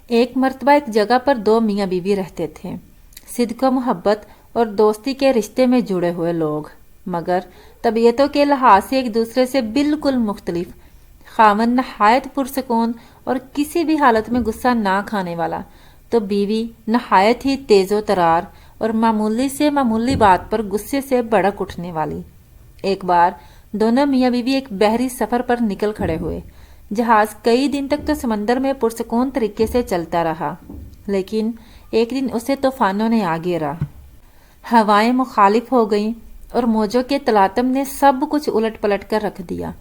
ایک مرتبہ ایک جگہ پر دو میاں بیوی رہتے تھے، صدق و محبت اور دوستی کے رشتے میں جڑے ہوئے لوگ، مگر طبیعتوں کے لحاظ سے ایک دوسرے سے بالکل مختلف۔ خاوند نہایت پرسکون اور کسی بھی حالت میں غصہ نہ کھانے والا، تو بیوی نہایت ہی تیز و ترار اور معمولی سے معمولی بات پر غصے سے بھڑک اٹھنے والی۔ ایک بار دونوں میاں بیوی ایک بحری سفر پر نکل کھڑے ہوئے۔ جہاز کئی دن تک تو سمندر میں پرسکون طریقے سے چلتا رہا، لیکن ایک دن اسے طوفانوں نے آ گھیرا۔ ہوائیں مخالف ہو گئیں اور موجوں کے تلاطم نے سب کچھ الٹ پلٹ کر رکھ دیا۔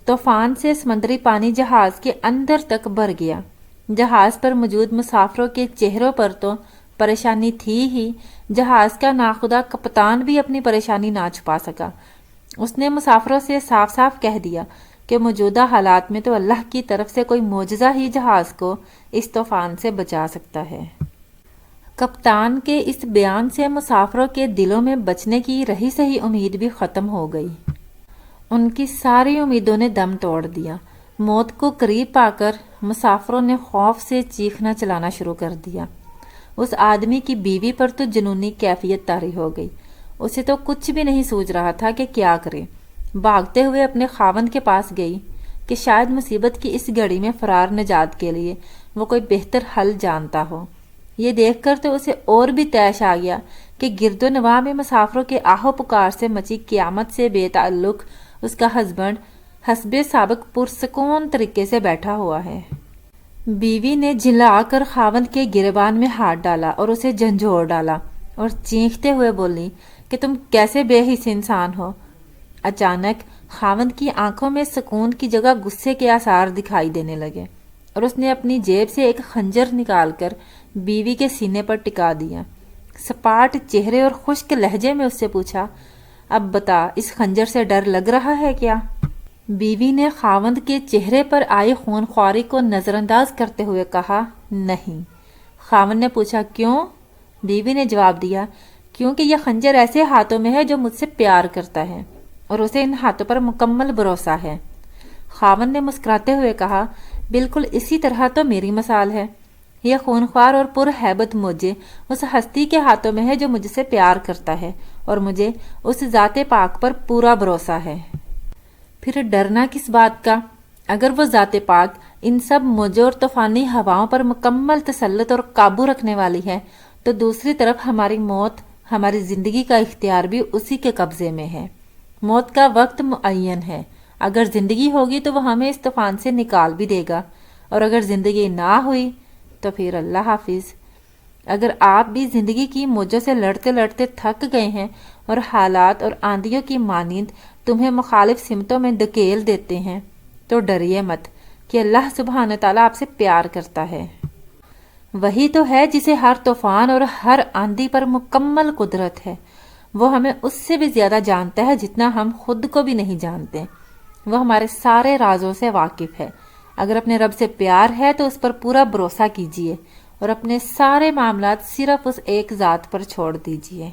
طوفان سے سمندری پانی جہاز کے اندر تک بھر گیا۔ جہاز پر موجود مسافروں کے چہروں پر تو پریشانی تھی ہی، جہاز کا ناخدا کپتان بھی اپنی پریشانی نہ چھپا سکا۔ اس نے مسافروں سے صاف صاف کہہ دیا کہ موجودہ حالات میں تو اللہ کی طرف سے کوئی معجزہ ہی جہاز کو اس طوفان سے بچا سکتا ہے۔ کپتان کے اس بیان سے مسافروں کے دلوں میں بچنے کی رہی سہی امید بھی ختم ہو گئی۔ ان کی ساری امیدوں نے دم توڑ دیا۔ موت کو قریب پا کر مسافروں نے خوف سے چیخنا چلانا شروع کر دیا۔ اس آدمی کی بیوی پر تو جنونی کیفیت طاری ہو گئی۔ اسے تو کچھ بھی نہیں سوچ رہا تھا کہ کیا کرے۔ بھاگتے ہوئے اپنے خاوند کے پاس گئی کہ شاید مصیبت کی اس گھڑی میں فرار نجات کے لیے وہ کوئی بہتر حل جانتا ہو۔ یہ دیکھ کر تو اسے اور بھی طیش آ گیا کہ گرد و نواح میں مسافروں کے آہو پکار سے مچی قیامت سے بے تعلق اس کا ہسبینڈ حسب سابق پرسکون طریقے سے بیٹھا ہوا ہے۔ بیوی نے جھلا کر خاوند کے گریبان میں ہاتھ ڈالا اور اسے جھنجھوڑ ڈالا اور چیختے ہوئے بولی کہ تم کیسے بے حس انسان ہو۔ اچانک خاوند کی آنکھوں میں سکون کی جگہ غصے کے آثار دکھائی دینے لگے اور اس نے اپنی جیب سے ایک خنجر نکال کر بیوی کے سینے پر ٹکا دیا۔ سپاٹ چہرے اور خشک لہجے میں اس سے پوچھا، اب بتا، اس خنجر سے ڈر لگ رہا ہے کیا؟ بیوی نے خاوند کے چہرے پر آئی خون خواری کو نظر انداز کرتے ہوئے کہا، نہیں۔ خاوند نے پوچھا، کیوں؟ بیوی نے جواب دیا، کیونکہ یہ خنجر ایسے ہاتھوں میں ہے جو مجھ سے پیار کرتا ہے اور اسے ان ہاتھوں پر مکمل بھروسہ ہے۔ خاوند نے مسکراتے ہوئے کہا، بالکل اسی طرح تو میری مثال ہے۔ یہ خونخوار اور پرہیبت موجے اس ہستی کے ہاتھوں میں ہے جو مجھ سے پیار کرتا ہے اور مجھے اس ذات پاک پر پورا بھروسہ ہے۔ پھر ڈرنا کس بات کا؟ اگر وہ ذات پاک ان سب موجوں اور طوفانی ہواؤں پر مکمل تسلط اور قابو رکھنے والی ہے تو دوسری طرف ہماری موت، ہماری زندگی کا اختیار بھی اسی کے قبضے میں ہے۔ موت کا وقت معین ہے۔ اگر زندگی ہوگی تو وہ ہمیں اس طوفان سے نکال بھی دے گا، اور اگر زندگی نہ ہوئی تو پھر اللہ حافظ۔ اگر آپ بھی زندگی کی موجوں سے لڑتے لڑتے تھک گئے ہیں اور حالات اور آندھیوں کی مانند تمہیں مخالف سمتوں میں دھکیل دیتے ہیں تو ڈریے مت کہ اللہ سبحانہ تعالیٰ آپ سے پیار کرتا ہے۔ وہی تو ہے جسے ہر طوفان اور ہر آندھی پر مکمل قدرت ہے۔ وہ ہمیں اس سے بھی زیادہ جانتا ہے جتنا ہم خود کو بھی نہیں جانتے۔ وہ ہمارے سارے رازوں سے واقف ہے۔ اگر اپنے رب سے پیار ہے تو اس پر پورا بھروسہ کیجیے اور اپنے سارے معاملات صرف اس ایک ذات پر چھوڑ دیجیے۔